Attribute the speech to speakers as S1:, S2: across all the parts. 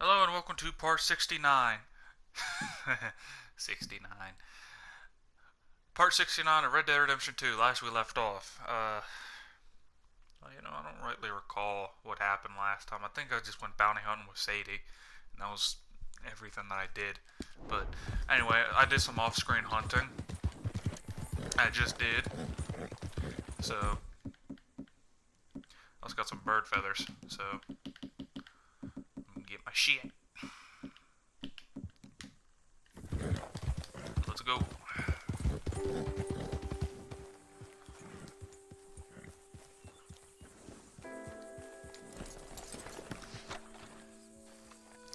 S1: Hello and welcome to part 69. 69. Part 69 of Red Dead Redemption 2, last we left off. Well, I don't rightly recall what happened last time. I think I just went bounty hunting with Sadie, and that was everything that I did. But anyway, I did some off-screen hunting. I just did. So, I also got some bird feathers, so I'm gonna get my shit. Let's go.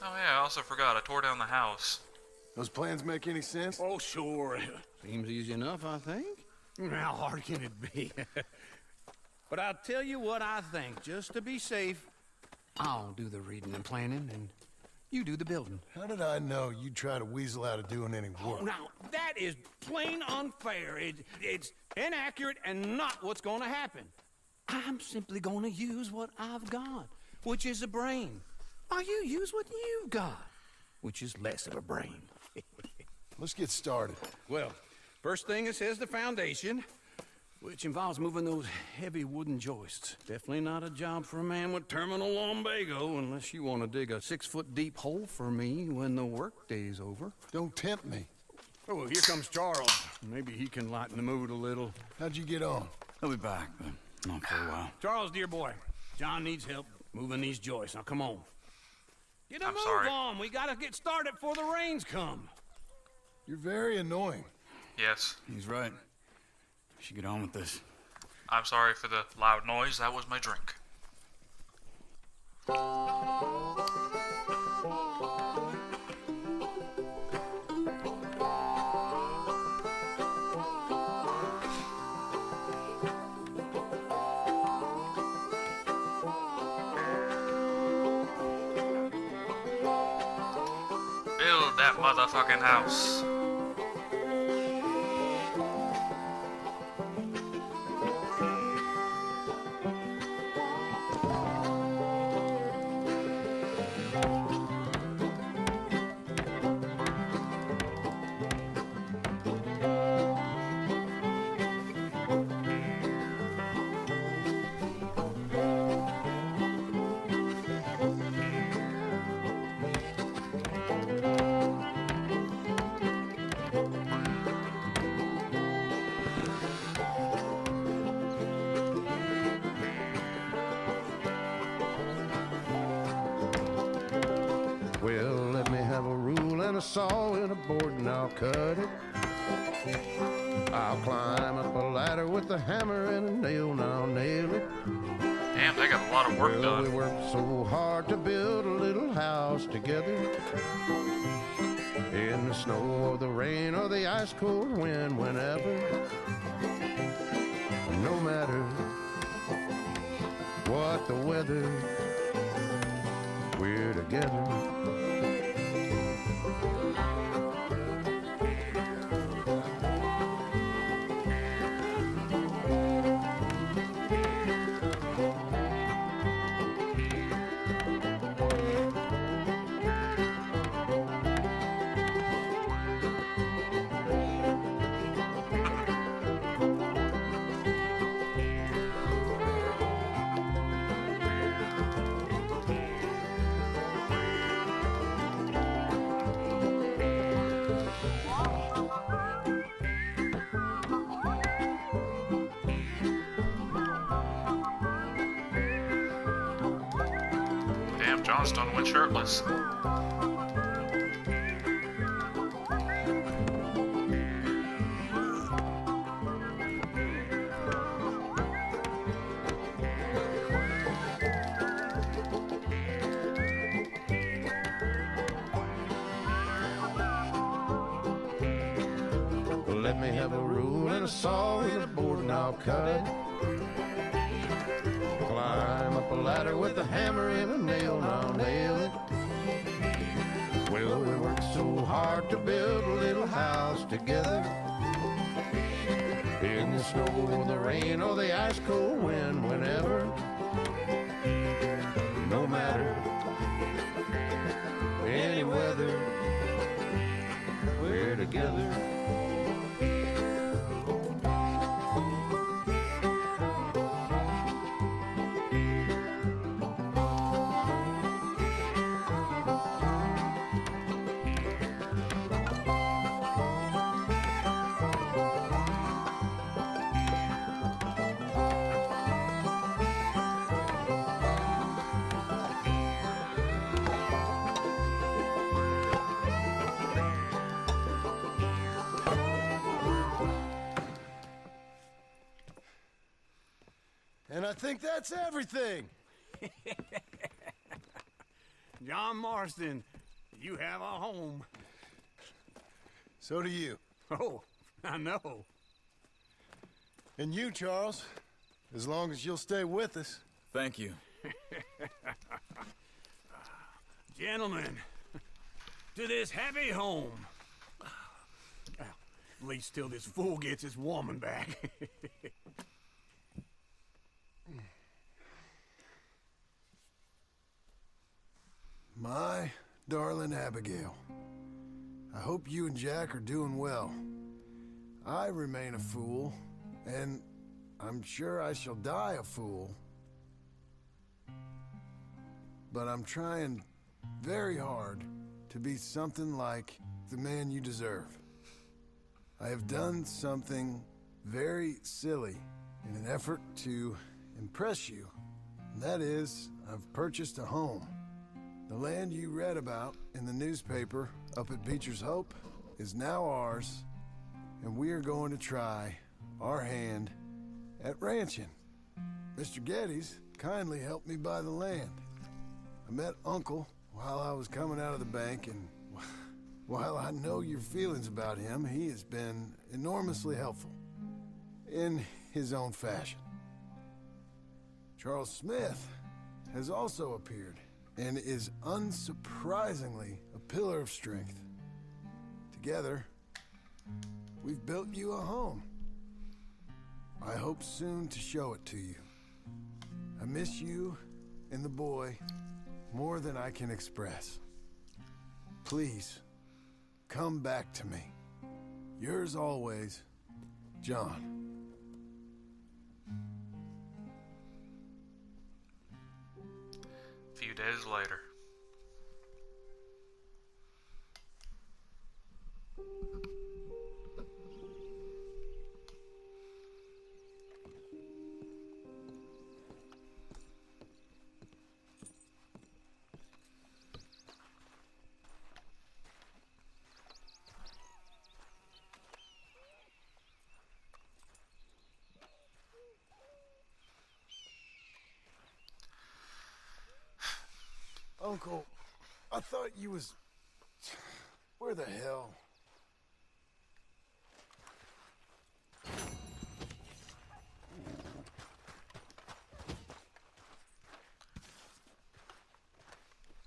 S1: Oh yeah, I also forgot, I tore down the house.
S2: Those plans make any sense?
S3: Oh, sure. Seems easy enough, I think. How hard can it be? But I'll tell you what I think. Just to be safe, I'll do the reading and planning, and you do the building.
S2: How did I know you'd try to weasel out of doing any work?
S3: Oh, now, that is plain unfair. It's inaccurate and not what's going to happen. I'm simply going to use what I've got, which is a brain. While you use what you've got, which is less of a brain.
S2: Let's get started.
S3: Well, first thing it says the foundation, which involves moving those heavy wooden joists. Definitely not a job for a man with terminal lumbago, unless you want to dig a 6-foot deep hole for me when the workday's over.
S2: Don't tempt me.
S3: Oh, here comes Charles. Maybe he can lighten the mood a little.
S2: How'd you get on?
S4: He'll be back, but not for a while.
S3: Charles, dear boy, John needs help moving these joists. Now, come on. Get a move
S1: sorry.
S3: on. We gotta get started before the rains come.
S2: You're very annoying.
S1: Yes,
S4: He's right. We should get on with this.
S1: I'm sorry for the loud noise, that was my drink. Build that motherfucking house.
S5: Well, let me have a rule and a saw and a board and I'll cut it. I'll climb up a ladder with a hammer and a nail and I'll nail it.
S1: Damn, they got a lot of work
S5: Well, we
S1: done.
S5: worked so hard to build a little house together. In the snow or the rain or the ice cold wind, whenever. No matter what the weather, we're together.
S1: Damn, Johnston went shirtless.
S5: Let me have a rule and a saw and a board and I'll cut it. Climb up a ladder with a hammer and a nail and I'll nail it. Well, we worked so hard to build a little house together. In the snow or the rain or the ice cold wind, whenever. No matter
S2: And I think that's everything.
S3: John Marston, you have a home.
S2: So do you.
S3: Oh, I know.
S2: And you, Charles. As long as you'll stay with us.
S4: Thank you.
S3: Gentlemen, to this happy home. Well, at least till this fool gets his woman back.
S2: My darling Abigail, I hope you and Jack are doing well. I remain a fool, and I'm sure I shall die a fool. But I'm trying very hard to be something like the man you deserve. I have done something very silly in an effort to impress you, and that is, I've purchased a home. The land you read about in the newspaper up at Beecher's Hope is now ours, and we are going to try our hand at ranching. Mr. Geddes kindly helped me buy the land. I met Uncle while I was coming out of the bank, and while I know your feelings about him, he has been enormously helpful in his own fashion. Charles Smith has also appeared and is unsurprisingly a pillar of strength. Together, we've built you a home. I hope soon to show it to you. I miss you and the boy more than I can express. Please, come back to me. Yours always, John.
S1: A few days later.
S2: Uncle, I thought you was... Where the hell?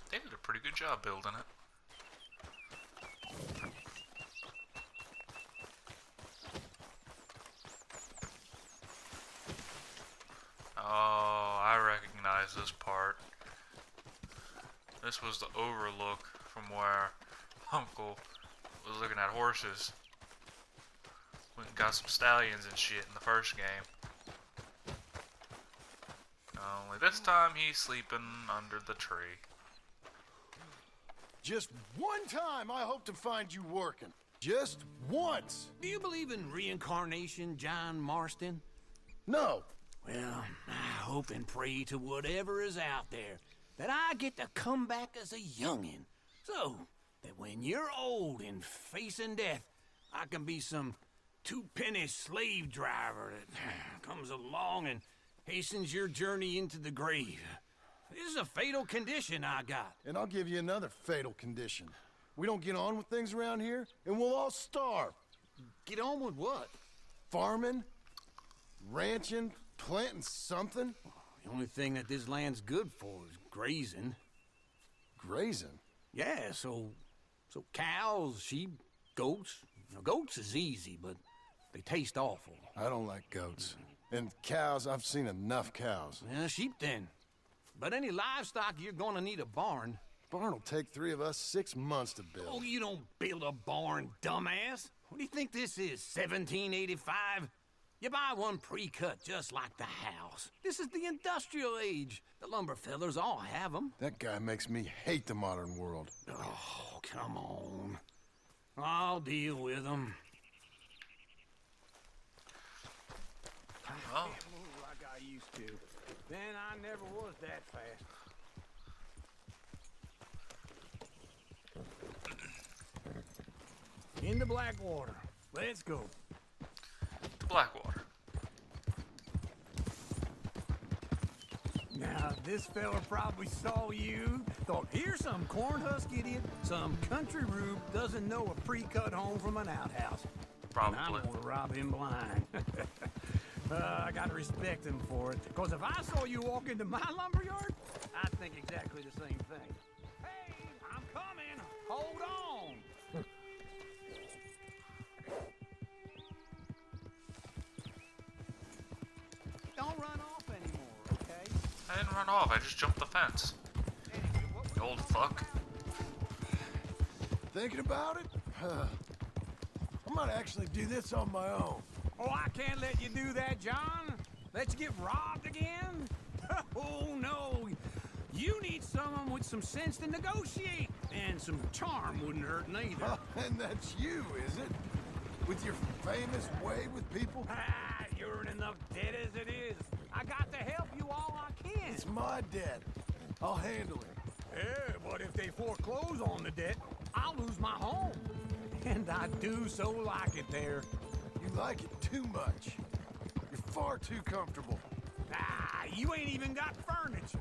S1: They did a pretty good job building it. Oh, I recognize this part. This was the overlook from where Uncle was looking at horses. We got some stallions and shit in the first game. Only this time he's sleeping under the tree.
S2: Just one time I hope to find you working. Just once.
S3: Do you believe in reincarnation, John Marston?
S2: No.
S3: Well, I hope and pray to whatever is out there that I get to come back as a youngin', so that when you're old and facing death, I can be some two-penny slave driver that comes along and hastens your journey into the grave. This is a fatal condition I got.
S2: And I'll give you another fatal condition. We don't get on with things around here, and we'll all starve.
S3: Get on with what?
S2: Farming, ranching, planting something.
S3: The only thing that this land's good for is grazing.
S2: Grazing?
S3: Yeah, so cows, sheep, goats. Now, goats is easy, but they taste awful.
S2: I don't like goats. And cows, I've seen enough cows.
S3: Yeah, sheep then. But any livestock, you're gonna need a barn.
S2: Barn will take 3 of us 6 months to build.
S3: Oh, you don't build a barn, dumbass. What do you think this is, 1785? You buy one pre-cut just like the house. This is the industrial age. The lumber fellers all have them.
S2: That guy makes me hate the modern world.
S3: Oh, come on. I'll deal with them.
S1: Oh.
S3: Move like I used to. Then I never was that fast. Into Blackwater. Let's go.
S1: To Blackwater.
S3: This fella probably saw you, thought, here's some cornhusk idiot, some country rube doesn't know a pre-cut home from an outhouse.
S1: Probably.
S3: And I'm gonna rob him blind. I gotta respect him for it, because if I saw you walk into my lumberyard, I'd think exactly the same thing. Hey, I'm coming. Hold on. Don't run off anymore, okay?
S1: I didn't run off, I just jumped the fence. You old fuck.
S2: Thinking about it? I might actually do this on my own.
S3: Oh, I can't let you do that, John. Let you get robbed again? Oh, no. You need someone with some sense to negotiate. And some charm wouldn't hurt neither.
S2: And that's you, is it? With your famous way with people?
S3: Ah, you're in enough debt as it is. I got to help you all I can.
S2: It's my debt. I'll handle it.
S3: Yeah, but if they foreclose on the debt, I'll lose my home. And I do so like it there.
S2: You like it too much. You're far too comfortable.
S3: Ah, you ain't even got furniture.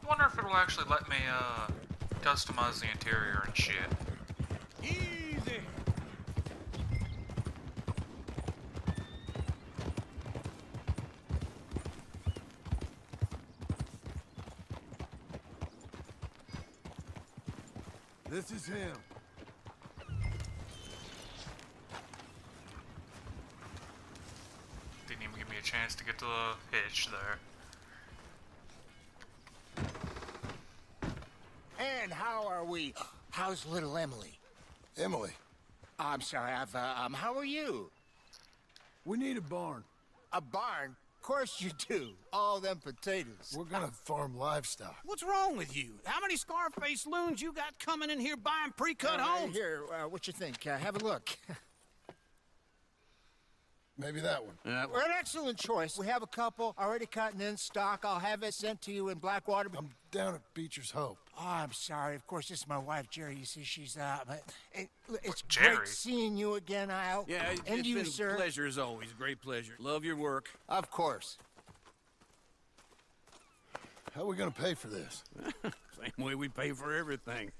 S1: I wonder if it'll actually let me, customize the interior and shit.
S3: Easy.
S2: This is him.
S1: Didn't even give me a chance to get to the hitch there.
S6: And how are we? How's little Emily?
S2: Emily,
S6: I'm sorry, how are you?
S2: we need a barn.
S6: A barn? Of course you do. All them potatoes.
S2: We're gonna farm livestock.
S3: What's wrong with you? How many Scarface loons you got coming in here buying pre-cut homes?
S6: Here, what you think? Have a look.
S2: Maybe that one.
S6: We're an excellent choice. We have a couple already cut and in stock. I'll have it sent to you in Blackwater.
S2: I'm down at Beecher's Hope.
S6: Oh, I'm sorry. Of course, this is my wife, Jerry. You see, she's but it's
S1: Jerry?
S6: great seeing you again, Al.
S3: Yeah,
S6: and
S3: it's
S6: you,
S3: been
S6: sir.
S3: a pleasure as always. Great pleasure. Love your work.
S6: Of course.
S2: How are we gonna pay for this?
S3: Same way we pay for everything.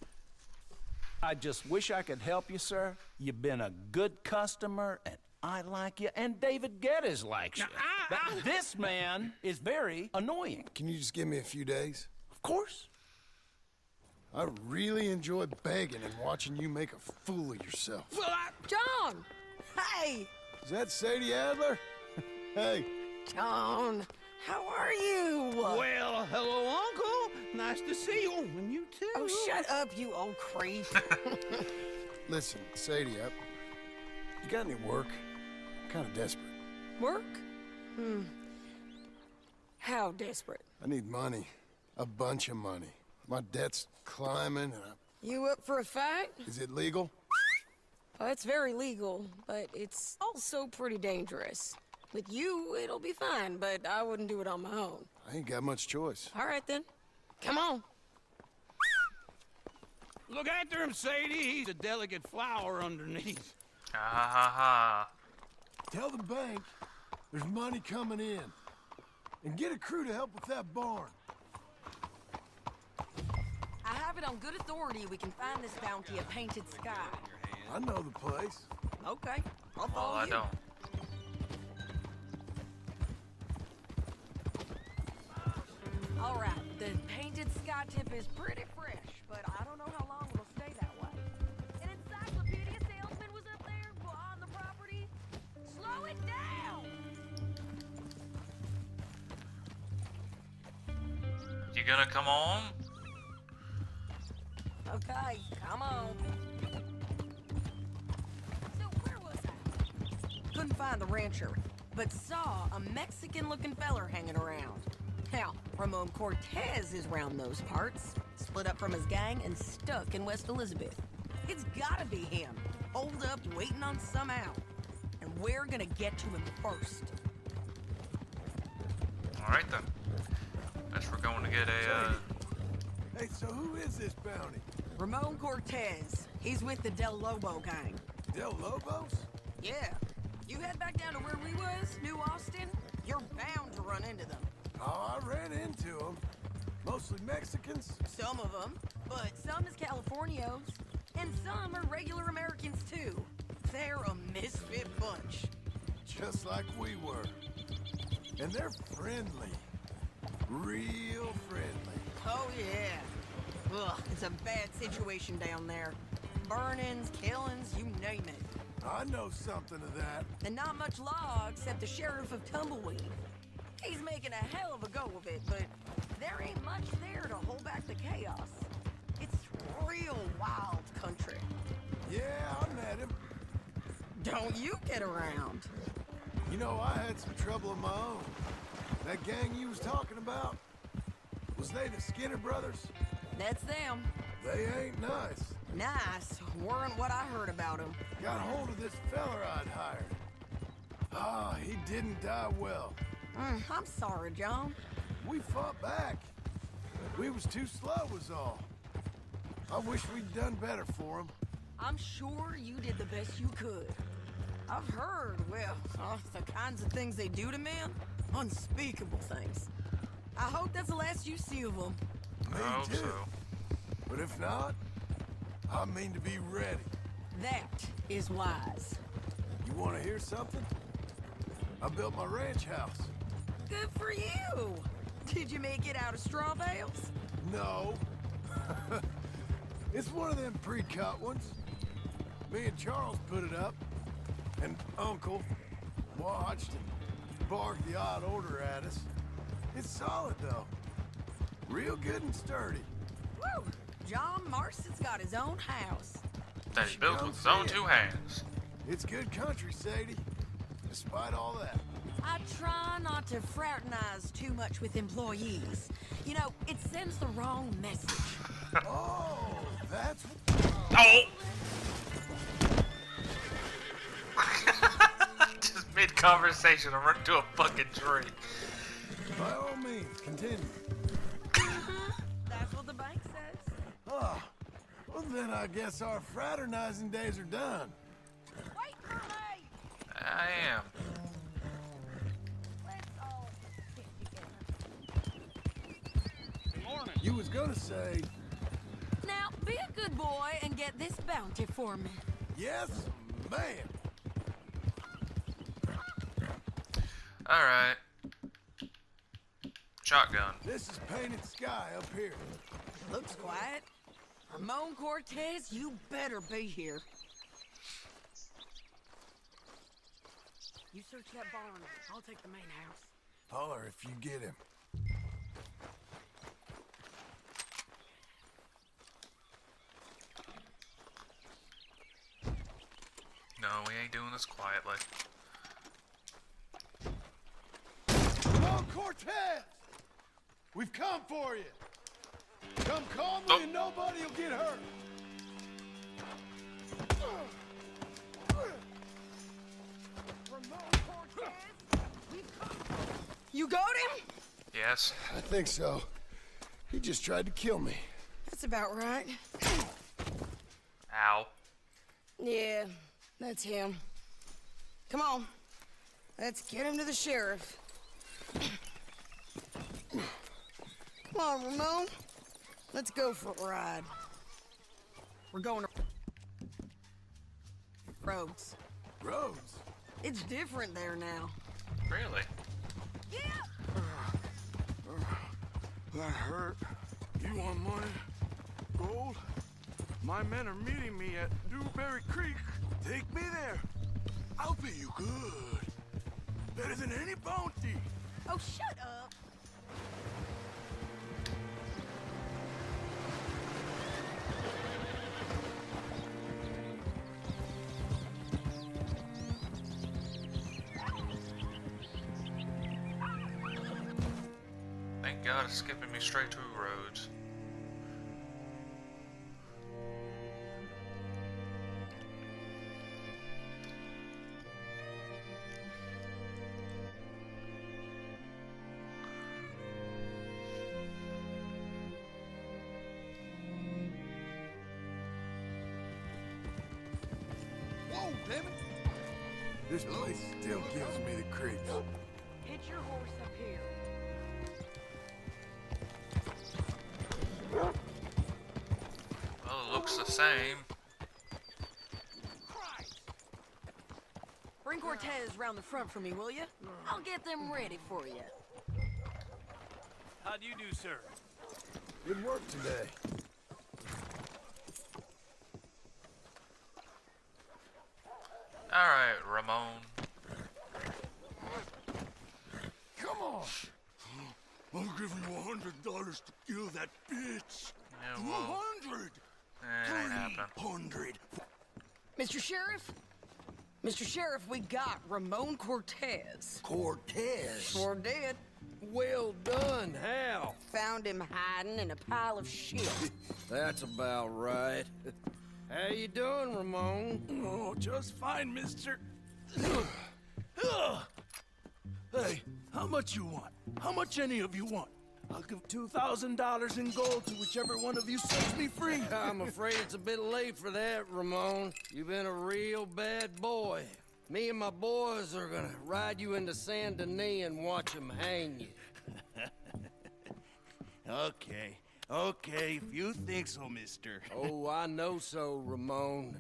S7: I just wish I could help you, sir. You've been a good customer, and I like you, and David Geddes likes you. But this man is very annoying.
S2: Can you just give me a few days?
S7: Of course.
S2: I really enjoy begging and watching you make a fool of yourself.
S3: Well,
S8: John! Hey!
S2: Is that Sadie Adler? Hey,
S8: John, how are you?
S3: well, hello, Uncle. Nice to see you. And you too.
S8: Oh, shut up, you old creep.
S2: listen, Sadie, you got any work? I'm kind of desperate.
S8: Work? How desperate?
S2: I need money. A bunch of money. My debt's climbing, and
S8: You up for a fight?
S2: is it legal?
S8: Well, it's very legal, but it's also pretty dangerous. With you, it'll be fine, but I wouldn't do it on my own.
S2: I ain't got much choice.
S8: All right, then. Come on.
S3: Look after him, Sadie. He's a delicate flower underneath.
S1: Ha ha ha.
S2: Tell the bank there's money coming in. And get a crew to help with that barn.
S8: I have it on good authority we can find this bounty at Painted Sky.
S2: I know the place.
S8: Okay, I'll
S1: Well,
S8: follow
S1: I
S8: you.
S1: don't.
S8: All right, the Painted Sky tip is pretty fresh, but I don't know how long it'll stay that way. An encyclopedia salesman was up there on the property. Slow it down!
S1: You gonna come on?
S8: Okay, come on. So where was I? Couldn't find the rancher, but saw a Mexican-looking feller hanging around. Now, Ramon Cortez is round those parts, split up from his gang and stuck in West Elizabeth. It's gotta be him, holed up waiting on some out. And we're gonna get to him first.
S1: Alright then. Guess we're going to get a,
S2: Hey, so who is this bounty?
S8: Ramon Cortez. He's with the Del Lobo gang.
S2: Del Lobos?
S8: Yeah. You head back down to where we was, New Austin, you're bound to run into them.
S2: ran into them. Mostly Mexicans.
S8: Some of them, but some is Californios. And some are regular Americans, too. They're a misfit bunch.
S2: Just like we were. And they're friendly. Real friendly.
S8: Oh, yeah. Ugh, it's a bad situation down there. Burnings, killings, you name it.
S2: I know something of that.
S8: And not much law except the sheriff of Tumbleweed. He's making a hell of a go of it, but there ain't much there to hold back the chaos. It's real wild country.
S2: Yeah, I met him.
S8: Don't you get around.
S2: You know, I had some trouble of my own. That gang you was talking about, was they the Skinner brothers?
S8: That's them.
S2: They ain't nice.
S8: Nice weren't what I heard about them.
S2: Got hold of this feller I'd hired. Ah, he didn't die well.
S8: I'm sorry, John.
S2: We fought back. We was too slow was all. I wish we'd done better for him.
S8: I'm sure you did the best you could. I've heard, well, the kinds of things they do to men. Unspeakable things. I hope that's the last you see of them.
S2: Me
S1: I hope
S2: too.
S1: so.
S2: But if not, I mean to be ready.
S8: That is wise.
S2: You want to hear something? I built my ranch house.
S8: Good for you. Did you make it out of straw bales?
S2: No. It's one of them pre-cut ones. Me and Charles put it up, and Uncle watched and barked the odd order at us. It's solid, though. Real good and sturdy.
S8: Woo! John Marston's got his own house.
S1: That he built with his own two hands.
S2: It's good country, Sadie. Despite all that.
S8: I try not to fraternize too much with employees. You know, it sends the wrong message.
S2: Oh, that's...
S1: Oh! Just mid-conversation, I run into a fucking tree.
S2: By all means, continue.
S8: That's what the bank says.
S2: Ah, well then I guess our fraternizing days are done.
S8: Wait for me!
S1: I am.
S8: Let's all get together.
S3: Good morning.
S2: You was gonna say,
S8: Now, be a good boy and get this bounty for me.
S2: yes, ma'am.
S1: Alright. Shotgun.
S2: This is painted sky up here.
S8: Looks quiet. Ramon Cortez, you better be here. You search that barn. I'll take the main house.
S2: Holler if you get him.
S1: No, we ain't doing this quietly.
S2: Come on, Cortez! We've come for you. Come calmly and nobody will get hurt.
S8: You got him?
S1: Yes.
S2: I think so. He just tried to kill me.
S8: That's about right.
S1: Ow.
S8: Yeah, that's him. Come on. Let's get him to the sheriff. Come on, Ramon. Let's go for a ride. We're going to roads.
S2: Rhodes?
S8: It's different there now.
S1: Really?
S8: Yeah.
S5: That hurt. You want money? Gold? My men are meeting me at Dewberry Creek. Take me there. I'll pay you good. Better than any bounty.
S8: Oh, shut up.
S1: Thank God it's skipping me straight to roads.
S2: Whoa, damn it! This place still gives me the creeps.
S8: Hitch your horse up here.
S1: the same.
S8: Bring Cortez round the front for me, will you? I'll get them ready for you.
S3: How do you do, sir?
S2: Good work today.
S1: Alright, Ramon.
S5: Come on. I'll give you $100 to kill that bitch.
S1: Yeah, well,
S5: 200.
S1: it ain't happening.
S5: 300.
S8: Mr. Sheriff? Mr. Sheriff, we got Ramon Cortez.
S7: Cortez?
S8: Sure did.
S7: Well done, Hal.
S8: Found him hiding in a pile of shit.
S7: That's about right. How you doing, Ramon?
S5: Oh, just fine, mister. Hey, how much you want? How much any of you want? I'll give $2,000 in gold to whichever one of you sets me free.
S7: I'm afraid it's a bit late for that, Ramon. You've been a real bad boy. Me and my boys are gonna ride you into Saint Denis and watch them hang you.
S5: Okay, if you think so, mister.
S7: Oh, I know so, Ramon.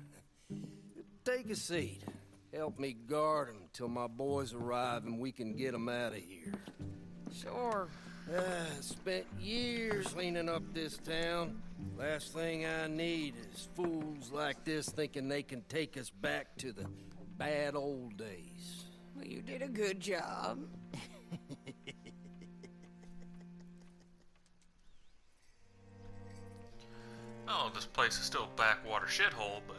S7: Take a seat. Help me guard them till my boys arrive and we can get them out of here.
S8: Sure.
S7: Spent years cleaning up this town. Last thing I need is fools like this thinking they can take us back to the bad old days.
S8: Well, you did a good job.
S1: Oh, this place is still a backwater shithole, but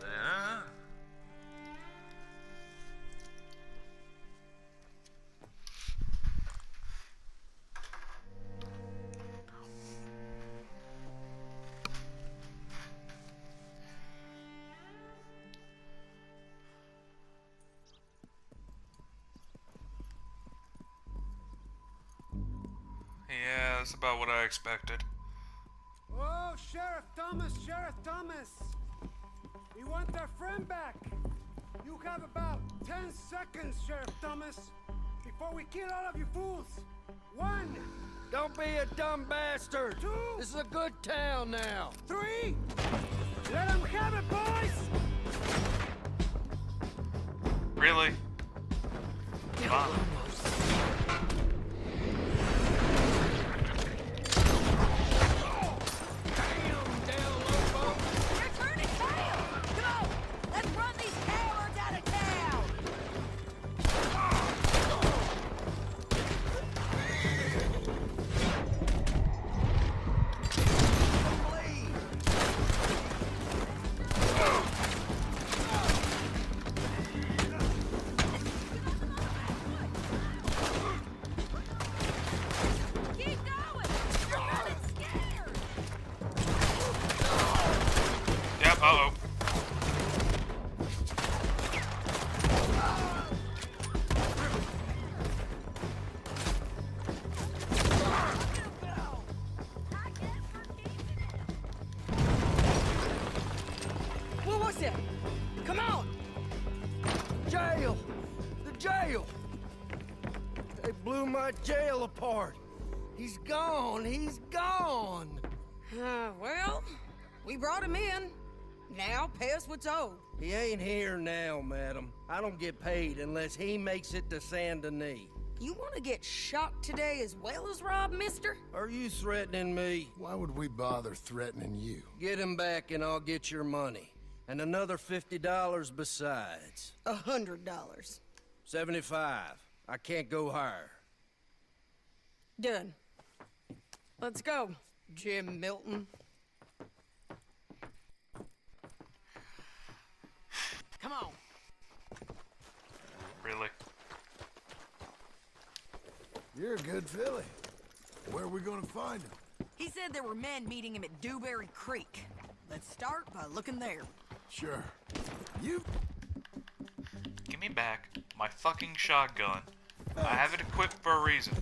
S1: yeah, that's about what I expected.
S9: Oh, Sheriff Thomas, Sheriff Thomas! We want our friend back. You have about 10 seconds, Sheriff Thomas, before we kill all of you fools. 1,
S7: Don't be a dumb bastard!
S9: 2,
S7: This is a good town now.
S9: 3. Let them have it, boys!
S1: Really? Come on.
S8: They're turning tail! Come on! Let's run these cowards out of town! Keep going! You're running scared!
S1: Yep, uh-oh.
S8: What was that? Come on!
S7: Jail! The jail! They blew my jail apart. He's gone. He's gone.
S8: Well, we brought him in. Now pay us what's owed.
S7: He ain't here now, madam. I don't get paid unless he makes it to Saint Denis.
S8: You want to get shot today as well as Rob, mister?
S7: Are you threatening me?
S2: Why would we bother threatening you?
S7: Get him back and I'll get your money. And another $50 besides.
S8: $100.
S7: 75. I can't go higher.
S8: Done. Let's go, Jim Milton. Come on.
S1: Really?
S2: You're a good filly. Where are we gonna find him?
S8: He said there were men meeting him at Dewberry Creek. Let's start by looking there.
S2: Sure. You...
S1: Give me back my fucking shotgun. I have it equipped for a reason.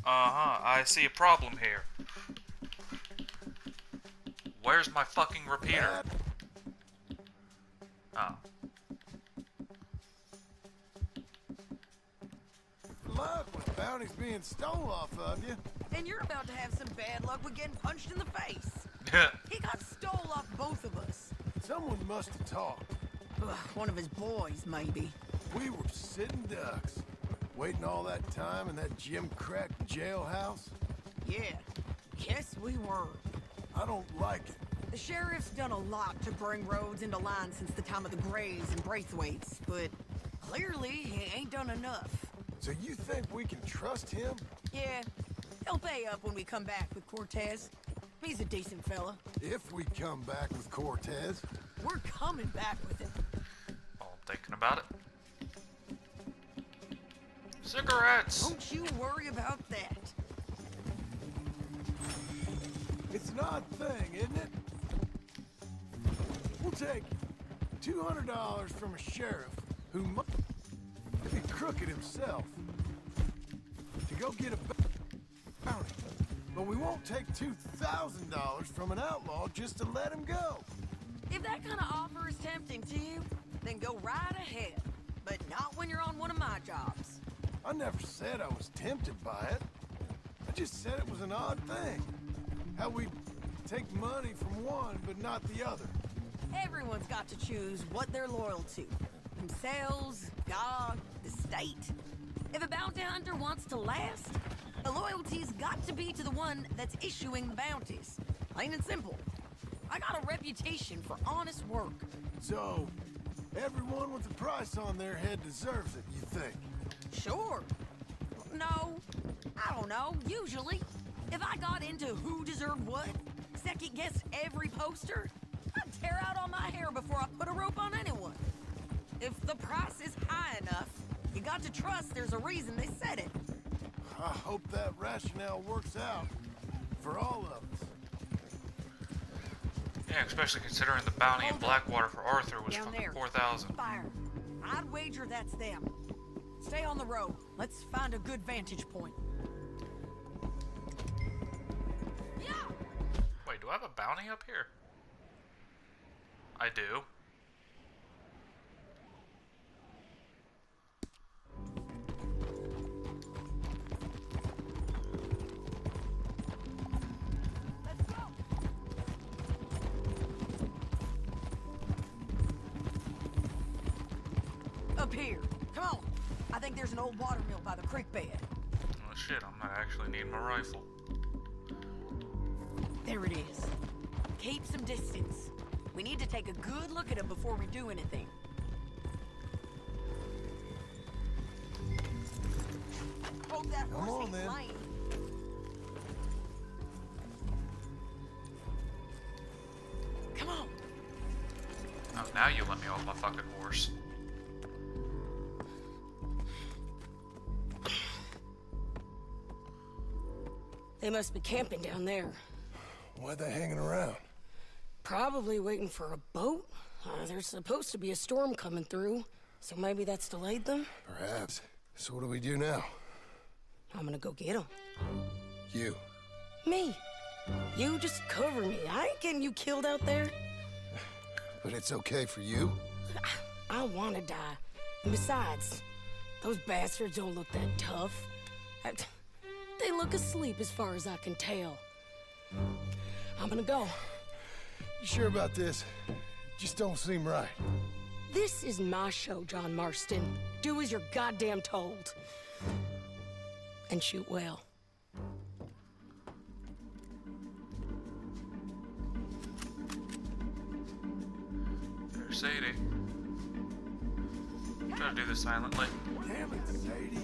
S1: Uh-huh, I see a problem here. Where's my fucking repeater? Oh.
S2: Luck with bounty's being stole off of you.
S8: And you're about to have some bad luck with getting punched in the face. He got stole off both of us.
S2: Someone must have talked.
S8: Ugh, one of his boys, maybe.
S2: We were sitting ducks, waiting all that time in that Jim Crack jailhouse.
S8: Yeah, yes we were.
S2: I don't like it.
S8: The sheriff's done a lot to bring roads into line since the time of the Grays and Braithwaites, but clearly he ain't done enough.
S2: So you think we can trust him?
S8: Yeah, he'll pay up when we come back with Cortez. He's a decent fella.
S2: If we come back with Cortez.
S8: We're coming back with him.
S1: Oh, I'm thinking about it. Cigarettes!
S8: Don't you worry about that.
S2: It's an odd thing, isn't it? We'll take $200 from a sheriff who might be crooked himself to go get a bounty. But we won't take $2,000 from an outlaw just to let him go.
S8: If that kind of offer is tempting to you, then go right ahead. But not when you're on one of my jobs.
S2: I never said I was tempted by it. I just said it was an odd thing. How we take money from one but not the other.
S8: Everyone's got to choose what they're loyal to. Themselves, God, the state. If a bounty hunter wants to last, the loyalty's got to be to the one that's issuing the bounties. Plain and simple. I got a reputation for honest work.
S2: So, everyone with a price on their head deserves it, you think?
S8: Sure. No, I don't know, usually. If I got into who deserved what, second-guess every poster, I'd tear out all my hair before I put a rope on anyone. If the price is high enough, you got to trust there's a reason they said it.
S2: I hope that rationale works out for all of us.
S1: Yeah, especially considering the bounty in Blackwater for Arthur was
S8: Down
S1: fucking
S8: there.
S1: 4,000.
S8: Fire. I'd wager that's them. Stay on the road. Let's find a good vantage point. Yeah!
S1: Wait, do I have a bounty up here? I do.
S8: Let's go! Up here. Come on. I think there's an old watermill by the creek bed.
S1: Oh shit, I might actually need my rifle.
S8: There it is. Keep some distance. We need to take a good look at him before we do anything. Hope that
S2: Come
S8: horse
S2: on,
S8: ain't
S2: then.
S8: lame. Come on.
S1: Oh, now you let me off my fucking horse.
S8: They must be camping down there.
S2: Why are they hanging around?
S8: Probably waiting for a boat. There's supposed to be a storm coming through, so maybe that's delayed them.
S2: Perhaps. So what do we do now?
S8: I'm gonna go get them.
S2: You.
S8: Me. You just cover me. I ain't getting you killed out there.
S2: But it's okay for you?
S8: I want to die. And besides, those bastards don't look that tough. They look asleep as far as I can tell. I'm gonna go.
S2: You sure about this? Just don't seem right.
S8: This is my show, John Marston. Do as you're goddamn told. And shoot well.
S1: There's Sadie. Try to do this silently.
S2: Damn it, Sadie.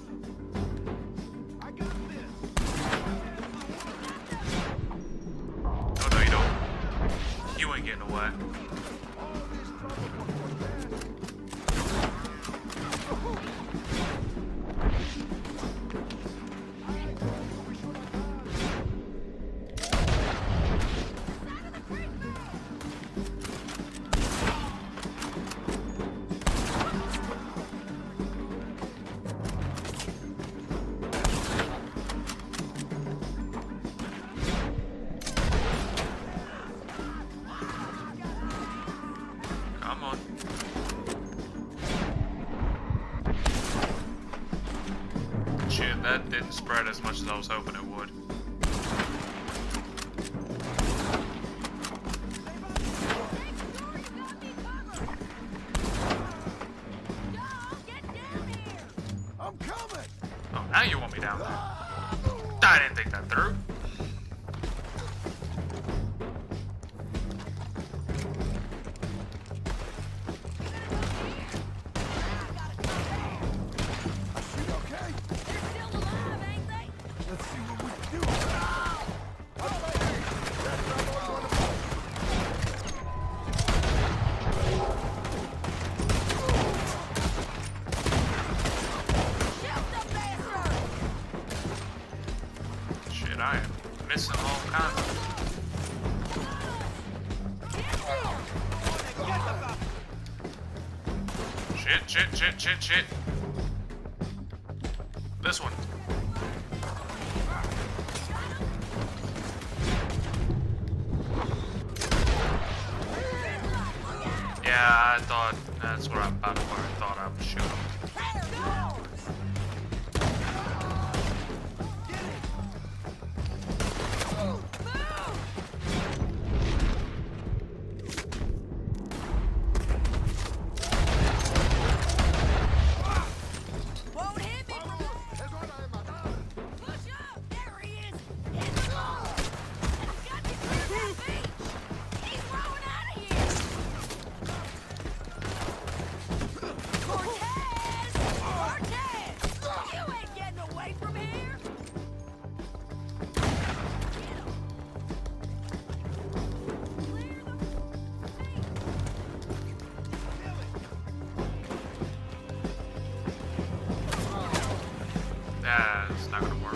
S2: I got this.
S1: No, you don't. You ain't getting away. Come on. Shit. That didn't spread as much as I was hoping it would.
S2: I'm coming!
S1: Oh, now you want me down there. I didn't think that through.
S2: Let's see what we can do.
S1: Shit, I am missing all kinds of... Shit. This one. Yeah, I thought that's what I'm about to where I thought I would shoot him.
S8: Won't hit me, push up! There he is! Hit the wall! He's got me clear that beach! He's rolling out of here! Cortez! Cortez! You ain't getting away from here! Get him! Clear the beach!
S1: That's not gonna work.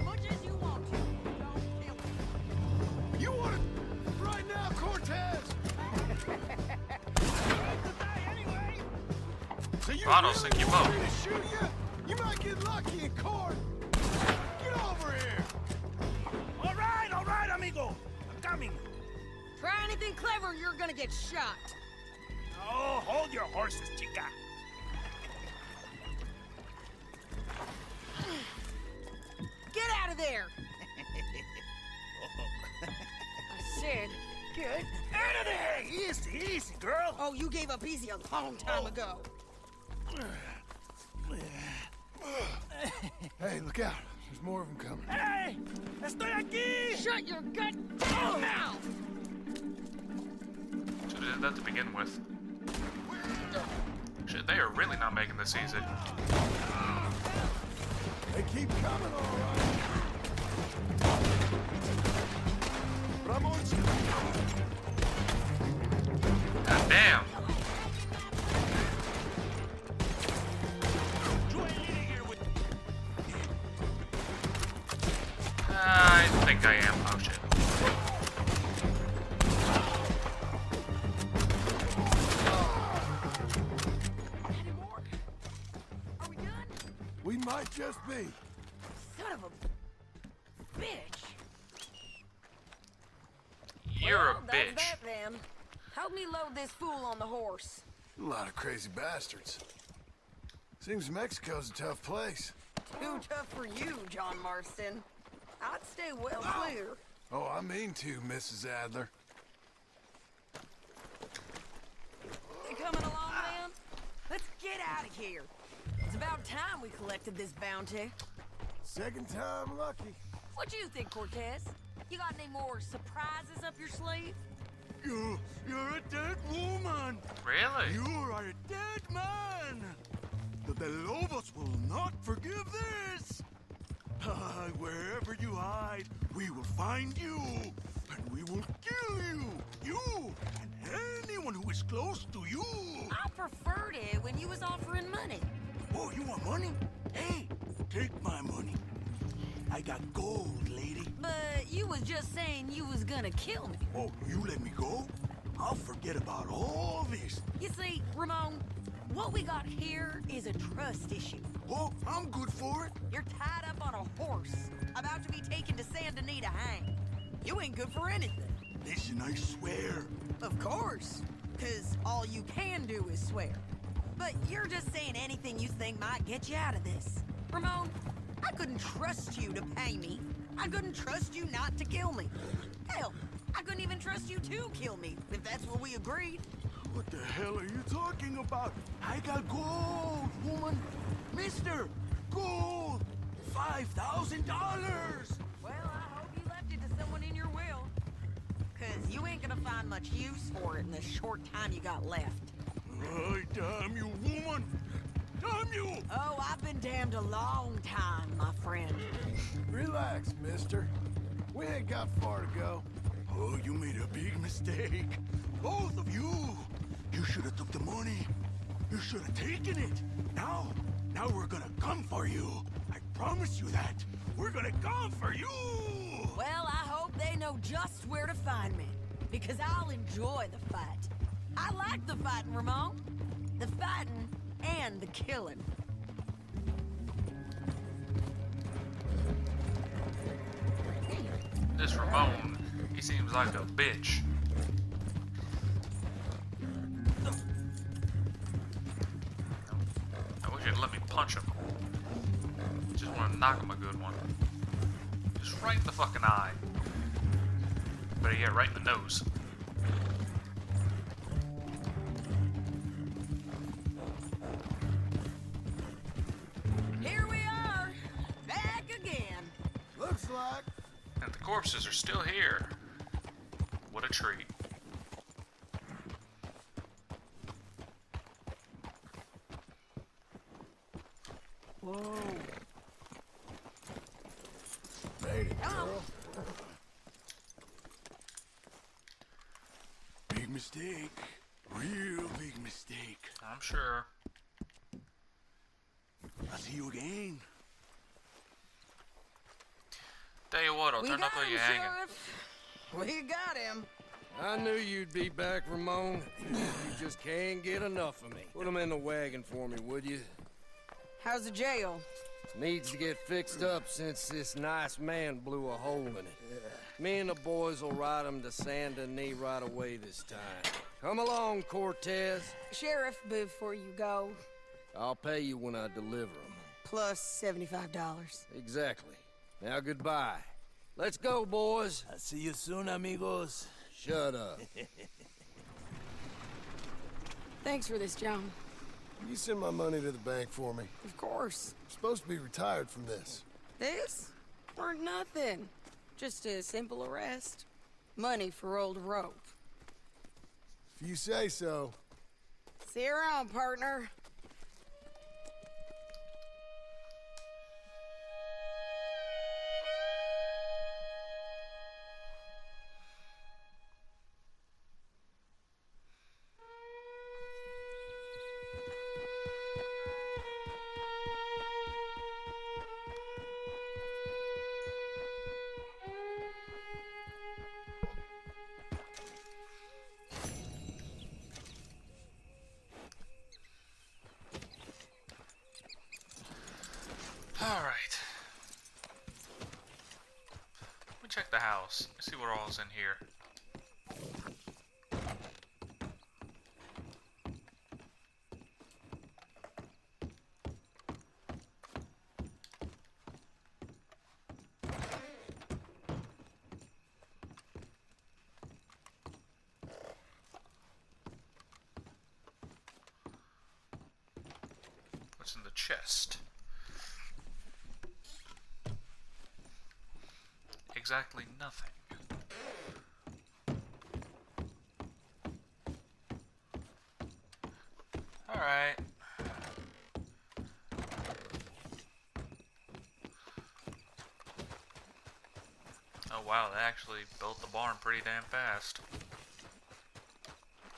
S8: Much as you want to, don't kill me.
S2: You want it right now, Cortez? So you
S1: I don't think you will.
S2: want me to shoot you? You might get lucky in court. Get over here.
S3: All right, amigo. I'm coming.
S8: Try anything clever, you're gonna get shot.
S3: Oh, hold your horses, chica.
S8: Get out of there! I said, get
S3: Out of there! Easy, girl.
S8: Oh, you gave up easy a long time ago.
S2: Hey, look out. There's more of them coming.
S3: Hey, estoy aquí.
S8: Shut your goddamn mouth!
S1: Should have did that to begin with. Shit, they are really not making this easy.
S2: They keep coming, all right.
S1: God damn. I think I am. Oh shit.
S8: Any more? Are we done?
S2: We might just be.
S8: Son of a bitch.
S1: You're
S8: Well,
S1: a
S8: that's
S1: bitch.
S8: that then. Help me load this fool on the horse.
S2: A lot of crazy bastards. Seems Mexico's a tough place.
S8: Too tough for you, John Marston. I'd stay well clear.
S2: Oh, I mean to, Mrs. Adler.
S8: You coming along, man? Let's get out of here. It's about time we collected this bounty.
S2: Second time lucky.
S8: What do you think, Cortez? You got any more surprises up your sleeve?
S5: You're a dead woman.
S1: Really?
S5: You are a dead man. The Lobos will not forgive this. Wherever you hide, we will find you, and we will kill you. You and anyone who is close to you.
S8: I preferred it when you was offering money.
S5: Oh, you want money? Hey, take my money. I got gold, lady.
S8: But you was just saying you was gonna kill me.
S5: Oh, you let me go? I'll forget about all this.
S8: You see, Ramon, what we got here is a trust issue.
S5: Oh, I'm good for it.
S8: You're tied up on a horse, about to be taken to Santa Anita hang. You ain't good for anything.
S5: Listen, I swear.
S8: Of course, because all you can do is swear. But you're just saying anything you think might get you out of this. Ramon, I couldn't trust you to pay me. I couldn't trust you not to kill me. Hell, I couldn't even trust you to kill me, if that's what we agreed.
S5: What the hell are you talking about? I got gold, woman. Mister, gold. $5,000.
S8: Well, I hope you left it to someone in your will. Because you ain't gonna find much use for it in the short time you got left.
S5: Ay, damn you, woman. Damn you.
S8: Oh, I've been damned a long time, my friend.
S2: Relax, mister. We ain't got far to go.
S5: Oh, you made a big mistake. Both of you. You should have took the money. You should have taken it. Now we're gonna come for you. I promise you that. We're gonna come for you.
S8: Well, I hope they know just where to find me. Because I'll enjoy the fight. I like the fighting, Ramon. The fighting and the killing.
S1: This Ramon, he seems like a bitch. I wish you'd let me punch him. Just want to knock him a good one. Just right in the fucking eye. Better yet, right in the nose.
S8: Here we are, back again.
S2: Looks like.
S1: And the corpses are still here. What a treat.
S8: Whoa.
S2: Made it,
S8: Come on.
S2: girl.
S5: Big mistake. Real big mistake.
S1: I'm sure.
S5: I'll see you again.
S1: Tell you what, I'll
S8: We
S1: turn up
S8: got
S1: while
S8: him,
S1: you're hanging.
S8: Sheriff. We got him.
S10: I knew you'd be back, Ramon. You just can't get enough of me. Put him in the wagon for me, would you?
S8: How's the jail?
S10: Needs to get fixed up since this nice man blew a hole in it. Me and the boys will ride him to Saint Denis right away this time. Come along, Cortez.
S8: Sheriff, before you go,
S10: I'll pay you when I deliver him.
S8: plus $75.
S10: Exactly. Now goodbye. Let's go, boys.
S7: I'll see you soon, amigos.
S10: Shut up.
S8: Thanks for this, John.
S2: You send my money to the bank for me.
S8: Of course.
S2: I'm supposed to be retired from this.
S8: This? For nothing. Just a simple arrest. Money for old rope.
S2: If you say so.
S8: See you around, partner.
S1: Alright. Let me check the house. See what all's in here. What's in the chest? Exactly nothing. Alright. Oh wow, they actually built the barn pretty damn fast.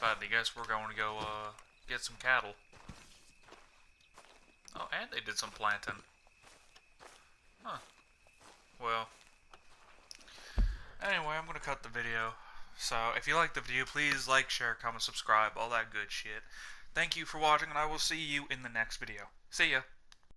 S1: But I guess we're going to go get some cattle. Oh, and they did some planting. Huh. Well. Anyway, I'm going to cut the video. So, if you liked the video, please like, share, comment, subscribe, all that good shit. Thank you for watching, and I will see you in the next video. See ya!